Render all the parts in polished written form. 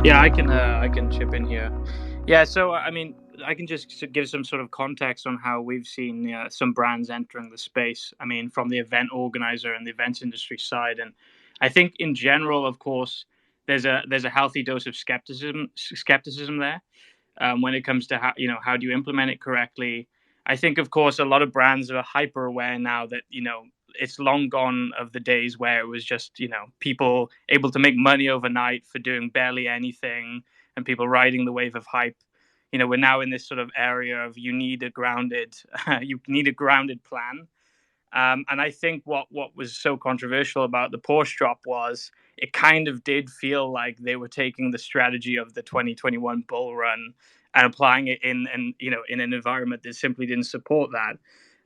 Yeah, I can chip in here. Yeah, so I mean, I can just give some sort of context on how we've seen some brands entering the space. I mean, from the event organizer and the events industry side, and I think in general, of course, there's a healthy dose of skepticism there when it comes to how do you implement it correctly. I think, of course, a lot of brands are hyper aware now that it's long gone of the days where it was just people able to make money overnight for doing barely anything and people riding the wave of hype. We're now in this sort of area of you need a grounded you need a grounded plan. And I think what was so controversial about the Porsche drop was it kind of did feel like they were taking the strategy of the 2021 bull run and applying it in an environment that simply didn't support that.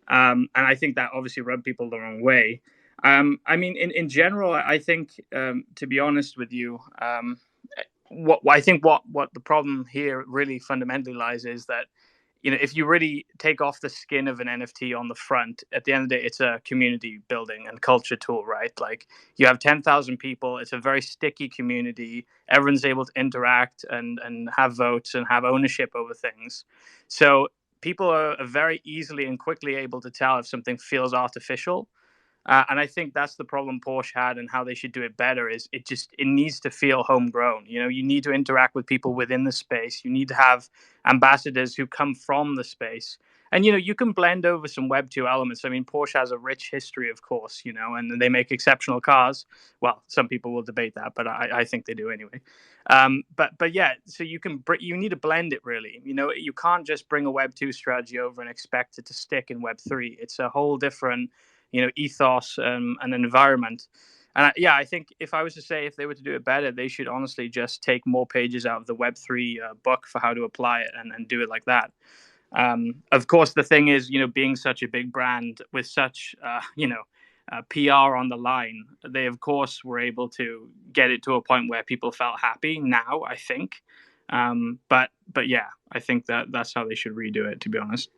And I think that obviously rubbed people the wrong way. I mean, in general, I think, to be honest with you, what the problem here really fundamentally lies is that if you really take off the skin of an NFT on the front, at the end of the day, it's a community building and culture tool, right? Like you have 10,000 people, it's a very sticky community. Everyone's able to interact and have votes and have ownership over things. So people are very easily and quickly able to tell if something feels artificial. And I think that's the problem Porsche had, and how they should do it better is it needs to feel homegrown. You need to interact with people within the space. You need to have ambassadors who come from the space, and you can blend over some Web 2 elements. I mean, Porsche has a rich history, of course, and they make exceptional cars. Well, some people will debate that, but I think they do anyway. But yeah, so you need to blend it really. You can't just bring a Web 2 strategy over and expect it to stick in Web 3. It's a whole different ethos and environment. And yeah, I think if I was to say if they were to do it better, they should honestly just take more pages out of the Web 3 book for how to apply it and do it like that. Of course, the thing is, being such a big brand with such, PR on the line, they of course were able to get it to a point where people felt happy. Now, I think, but yeah, I think that's how they should redo it. To be honest.